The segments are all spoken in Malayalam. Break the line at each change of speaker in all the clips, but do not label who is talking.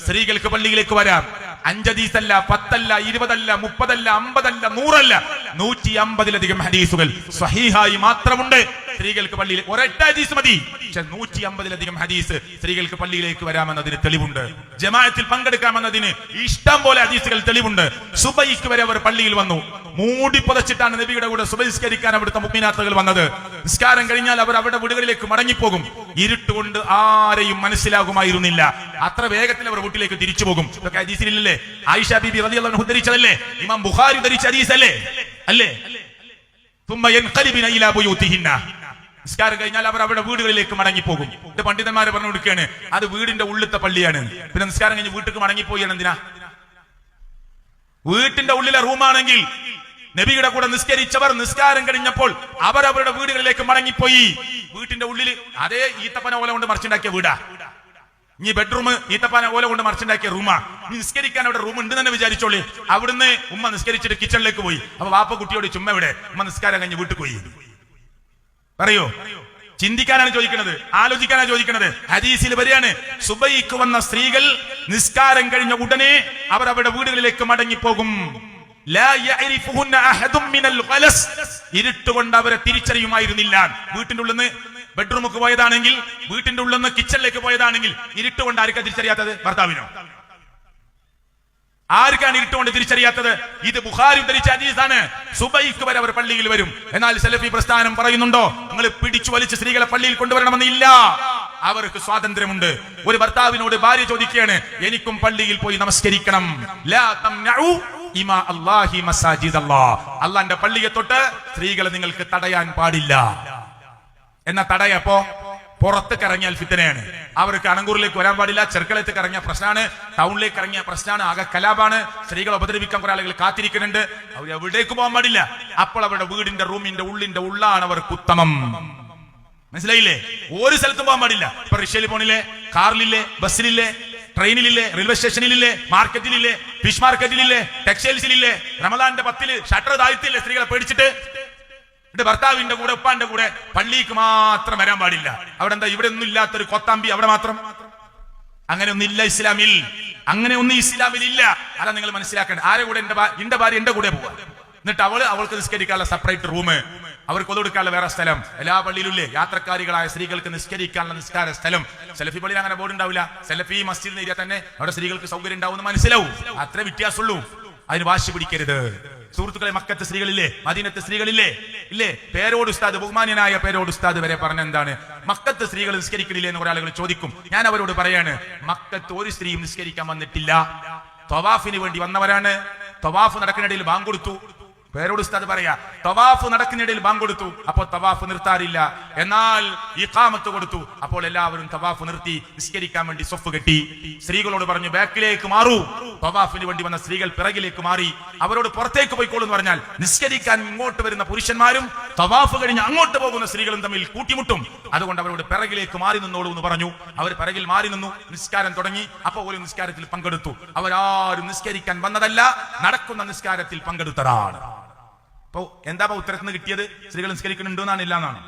സ്ത്രീകൾക്ക് പള്ളിയിലേക്ക് വരാം. 5 ഹദീസല്ല, 10 അല്ല, 20 അല്ല, 30 അല്ല, 50 അല്ല, 100 അല്ല, 150-ലധികം ഹദീസുകൾ സ്വഹീഹായി മാത്രമുണ്ട്. സ്ത്രീകൾക്ക് പള്ളിയിൽ ഒരൊറ്റ ഹദീസ് മതി, പക്ഷെ 150-ലധികം ഹദീസ് സ്ത്രീകൾക്ക് പള്ളിയിലേക്ക് വരാമെന്നതിന് തെളിവുണ്ട്. ജമാഅത്തിൽ പങ്കെടുക്കാമെന്നതിന് ഇഷ്ടം പോലെ ഹദീസുകൾ തെളിവുണ്ട്. സുബൈക്ക് വരെ അവർ പള്ളിയിൽ വന്നു. മൂടി പുതച്ചിട്ടാണ് നബിയുടെ കൂടെ സുബഹിസ്കരിക്കാൻ അവിടുത്തെ മുഅ്മിനാത്തുകൾ വന്നത്. നിസ്കാരം കഴിഞ്ഞാൽ അവർ അവരുടെ വീടുകളിലേക്ക് മടങ്ങിപ്പോകും. ഇരുട്ടുകൊണ്ട് ആരെയും മനസ്സിലാകുമായിരുന്നില്ല. അത്ര വേഗത്തിൽ അവർ വീട്ടിലേക്ക് തിരിച്ചു പോകും. ഇതൊക്കെ ഹദീസിലില്ലേ? ആയിഷ ബീബി റളിയല്ലാഹു അൻഹ ഉദ്ധരിച്ചതല്ലേ? ഇമാം ബുഖാരി ഉദ്ധരിച്ച ഹദീസല്ലേ? അല്ലേ? തുമ്മ യൻഖലിബിന ഇലാ ബുയൂതിഹിന്ന. നിസ്കാരം കഴിഞ്ഞാൽ അവർ അവരുടെ വീടുകളിലേക്ക് മടങ്ങിപ്പോകും. ഇത് പണ്ഡിതന്മാരെ പറഞ്ഞു കൊടുക്കുകയാണ്, അത് വീടിന്റെ ഉള്ളിലത്തെ പള്ളിയാണ്. പിന്നെ നിസ്കാരം കഴിഞ്ഞ് വീട്ടിലേക്ക് മടങ്ങിപ്പോയാണ് എന്തിനാ? വീട്ടിന്റെ ഉള്ളിലെ റൂമാണെങ്കിൽ നബിയുടെ കൂടെ നിസ്കരിച്ചവർ നിസ്കാരം കഴിഞ്ഞപ്പോൾ അവരവരുടെ വീടുകളിലേക്ക് മടങ്ങിപ്പോയി. വീട്ടിന്റെ ഉള്ളിൽ അതേ ഈത്തപ്പന ഓല കൊണ്ട് മറിച്ചുണ്ടാക്കിയ വീടാ. ഇനി ബെഡ്റൂം ഈത്തപ്പന ഓല കൊണ്ട് മറിച്ചുണ്ടാക്കിയ റൂമാ. നിസ്കരിക്കാൻ അവിടെ റൂം ഉണ്ട് തന്നെ വിചാരിച്ചോളി. അവിടുന്ന് ഉമ്മ നിസ്കരിച്ചിട്ട് കിച്ചണിലേക്ക് പോയി. അപ്പൊ വാപ്പ കുട്ടിയോട് ചുമ്മാ ഇവിടെ ഉമ്മ നിസ്കാരം കഴിഞ്ഞ് വീട്ടിൽ പോയി പറയോ? ചിന്തിക്കാനാണ് ചോദിക്കുന്നത്, ആലോചിക്കാനാണ് ചോദിക്കുന്നത്. ഹദീസിൽ വരെയാണ്, സുബൈക്ക് വന്ന സ്ത്രീകൾ നിസ്കാരം കഴിഞ്ഞ ഉടനെ അവർ അവരുടെ വീടുകളിലേക്ക് മടങ്ങിപ്പോകും. ഇരുട്ടുകൊണ്ട് അവരെ തിരിച്ചറിയുമായിരുന്നില്ല. വീട്ടിന്റെ ഉള്ളിൽ നിന്ന് ബെഡ്റൂമുക്ക് പോയതാണെങ്കിൽ, വീട്ടിന്റെ ഉള്ളിൽ നിന്ന് കിച്ചണിലേക്ക് പോയതാണെങ്കിൽ ഇരുട്ടുകൊണ്ട് ആർക്കാ തിരിച്ചറിയാത്തത്? ഭർത്താവിനോ? ആർക്കാണ് ഇരുട്ടുകൊണ്ട് തിരിച്ചറിയാത്തത്? ഇത് ബുഖാരി ഉദ്ധരിച്ച ഹദീസാണ്. സുബൈക്ക് വരെ അവർ പള്ളിയിൽ വരും. എന്നാൽ സലഫി പ്രസ്ഥാനം പറയുന്നുണ്ടോ നിങ്ങൾ പിടിച്ചു വലിച്ച് സ്ത്രീകളെ പള്ളിയിൽ കൊണ്ടുവരണമെന്നില്ല. അവർക്ക് സ്വാതന്ത്ര്യമുണ്ട്. ഒരു ഭർത്താവിനോട് ഭാര്യ ചോദിക്കുകയാണ്, എനിക്കും പള്ളിയിൽ പോയി നമസ്കരിക്കണം. ലാ തംനഉ ഇമാ അല്ലാഹി മസാജിദല്ലാഹ്. അല്ലാഹുവിന്റെ പള്ളിയെ തൊട്ട് സ്ത്രീകളെ നിങ്ങൾക്ക് തടയാൻ പാടില്ല. എന്നാ തടയപ്പോ പുറത്തേക്ക് ഇറങ്ങിയാൽ ഫിത്തനയാണ്. അവർക്ക് അണങ്കൂറിലേക്ക് വരാൻ പാടില്ല. ചെറുക്കളത്തേക്ക് ഇറങ്ങിയ പ്രശ്നമാണ്, ടൗണിലേക്ക് ഇറങ്ങിയ പ്രശ്നമാണ്, ആകെ കലാപാണ്. സ്ത്രീകളെ ഉപദ്രവിക്കാൻ കുറെ ആളുകൾ കാത്തിരിക്കുന്നുണ്ട്. അവർ എവിടേക്ക് പോകാൻ പാടില്ല. അപ്പോൾ അവരുടെ വീടിന്റെ റൂമിന്റെ ഉള്ളിന്റെ ഉള്ളാണ് അവർക്ക് ഉത്തമം. മനസ്സിലായില്ലേ? ഒരു സ്ഥലത്തും പോകാൻ പാടില്ല. ഇപ്പൊ റിക്ഷയിൽ പോണില്ലേ, കാറിലില്ലേ, ബസ്സിലില്ലേ, ട്രെയിനിലില്ലേ, റെയിൽവേ സ്റ്റേഷനിലില്ലേ, മാർക്കറ്റിലില്ലേ, ഫിഷ് മാർക്കറ്റിലില്ലേ, ടെക്സ്റ്റൈൽസിലില്ലേ, റമദാന്റെ 10 ഷട്ടർ താഴ്ത്തില്ലേ സ്ത്രീകളെ പേടിച്ചിട്ട്? ഭർത്താവിന്റെ കൂടെ ഉപ്പാന്റെ കൂടെ പള്ളിക്ക് മാത്രം വരാൻ പാടില്ല. അവിടെ എന്താ ഇവിടെ ഒന്നും ഇല്ലാത്തൊരു കൊത്താമ്പി അവിടെ മാത്രം? അങ്ങനെ ഒന്നും ഇല്ല ഇസ്ലാമിൽ. അങ്ങനെ ഒന്നും ഇസ്ലാമിൽ ഇല്ല. അതാ നിങ്ങൾ മനസ്സിലാക്കേണ്ടത്. ആരെ കൂടെ? എന്റെ ഭാര്യ എന്റെ കൂടെ പോവാ. എന്നിട്ട് അവൾക്ക് നിസ്കരിക്കാനുള്ള സെപ്പറേറ്റ് റൂം, അവർക്ക് ഒതുകൊടുക്കാനുള്ള വേറെ സ്ഥലം. എല്ലാ പള്ളിയിലുമില്ലേ യാത്രക്കാരികളായ സ്ത്രീകൾക്ക് നിസ്കരിക്കാനുള്ള നിസ്കാര സ്ഥലം? സലഫി പള്ളിയിൽ അങ്ങനെ ബോർഡ് ഉണ്ടാവില്ല. സലഫി മസ്ജിദ് ഏരിയ തന്നെ അവിടെ സ്ത്രീകൾക്ക് സൗകര്യം ഉണ്ടാവും എന്ന് മനസ്സിലാവും. അത്ര വ്യത്യാസമുള്ളൂ. അതിന് വാശി പിടിക്കരുത്. സുഹൃത്തുക്കളെ, മക്കത്തെ സ്ത്രീകളില്ലേ, മദീനത്തെ സ്ത്രീകളില്ലേ, ഇല്ലേ? പേരോട് ഉസ്താദ്, ബഹുമാന്യനായ പേരോട് ഉസ്താദ് വരെ പറഞ്ഞ എന്താണ്? മക്കത്തെ സ്ത്രീകൾ നിസ്കരിക്കണില്ലേ എന്ന് കുറെ ആളുകൾ ചോദിക്കും. ഞാൻ അവരോട് പറയാണ്, മക്കത്ത് ഒരു സ്ത്രീയും നിസ്കരിക്കാൻ വന്നിട്ടില്ല. തവാഫിന് വേണ്ടി വന്നവരാണ്. തവാഫ് നടക്കുന്നിടയിൽ ബാങ്ക് കൊടുത്തു. പേരോട് ഉസ്താദ് പറയാ, തവാഫ് നടക്കുന്നിടയിൽ ബാങ്ക് കൊടുത്തു, അപ്പോൾ തവാഫ് നിർത്താറില്ല. എന്നാൽ ഇഖാമത്ത് കൊടുത്തു, അപ്പോൾ എല്ലാവരും തവാഫ് നിർത്തി നിസ്കരിക്കാൻ വേണ്ടി സ്വഫ് കെട്ടി. സ്ത്രീകളോട് പറഞ്ഞു, ബാക്കിലേക്ക് മാറൂ. തവാഫിന് വേണ്ടി വന്ന സ്ത്രീകൾ പിറകിലേക്ക് മാറി. അവരോട് പുറത്തേക്ക് പോയിക്കോളൂ എന്ന് പറഞ്ഞാൽ നിസ്കരിക്കാൻ ഇങ്ങോട്ട് വരുന്ന പുരുഷന്മാരും തവാഫ് കഴിഞ്ഞ് അങ്ങോട്ട് പോകുന്ന സ്ത്രീകളും തമ്മിൽ കൂട്ടിമുട്ടും. അതുകൊണ്ട് അവരോട് പിറകിലേക്ക് മാറി നിന്നോളൂ എന്ന് പറഞ്ഞു. അവർ പിറകിൽ മാറി നിന്നു. നിസ്കാരം തുടങ്ങി. അപ്പോൾ ഒരു നിസ്കാരത്തിൽ പങ്കെടുത്തു. അവരാരും നിസ്കരിക്കാൻ വന്നതല്ല, നടക്കുന്ന നിസ്കാരത്തിൽ പങ്കെടുത്തതാണ്. അപ്പൊ എന്താ ഉത്തരത്തിന് കിട്ടിയത്? സ്ത്രീകൾ നിസ്കരിക്കുന്നുണ്ടോ എന്നാണ്, ഇല്ല എന്നാണ്.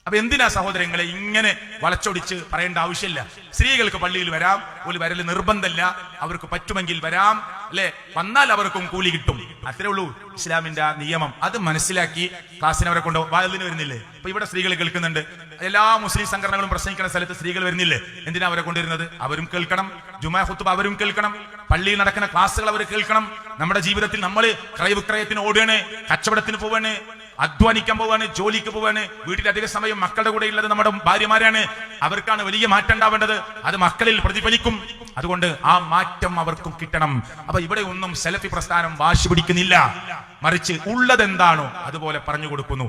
അപ്പൊ എന്തിനാ സഹോദരങ്ങളെ ഇങ്ങനെ വളച്ചൊടിച്ച് പറയേണ്ട ആവശ്യമില്ല. സ്ത്രീകൾക്ക് പള്ളിയിൽ വരാം, ഒരു വരല് നിർബന്ധമല്ല. അവർക്ക് പറ്റുമെങ്കിൽ വരാം, അല്ലെ? വന്നാൽ അവർക്കും കൂലി കിട്ടും. അത്രേ ഉള്ളൂ ഇസ്ലാമിന്റെ ആ നിയമം. അത് മനസ്സിലാക്കി ക്ലാസ്സിന് അവരെ കൊണ്ട് വാതിന് വരുന്നില്ലേ? ഇപ്പൊ ഇവിടെ സ്ത്രീകൾ കേൾക്കുന്നുണ്ട്. എല്ലാ മുസ്ലിം സംഘടനകളും പ്രസംഗിക്കുന്ന സ്ഥലത്ത് സ്ത്രീകൾ വരുന്നില്ലേ? എന്തിനാ അവരെ കൊണ്ടുവരുന്നത്? അവരും കേൾക്കണം. ജുമാ ഖുത്ബ അവരും കേൾക്കണം. പള്ളിയിൽ നടക്കുന്ന ക്ലാസ്സുകൾ അവർ കേൾക്കണം. നമ്മുടെ ജീവിതത്തിൽ നമ്മൾ ക്രയവിക്രയത്തിന് ഓടുകയാണ്, കച്ചവടത്തിന് പോവാണ്, അധ്വാനിക്കാൻ പോവാണ്, ജോലിക്ക് പോവാണ്. വീട്ടിൽ അധിക സമയം മക്കളുടെ കൂടെ ഉള്ളത് നമ്മുടെ ഭാര്യമാരാണ്. അവർക്കാണ് വലിയ മാറ്റം ഉണ്ടാവേണ്ടത്. അത് മക്കളിൽ പ്രതിഫലിക്കും. അതുകൊണ്ട് ആ മാറ്റം അവർക്കും കിട്ടണം. അപ്പൊ ഇവിടെ ഒന്നും സലഫി പ്രസ്ഥാനം വാശി പിടിക്കുന്നില്ല. മറിച്ച് ഉള്ളതെന്താണോ അതുപോലെ പറഞ്ഞു കൊടുക്കുന്നു.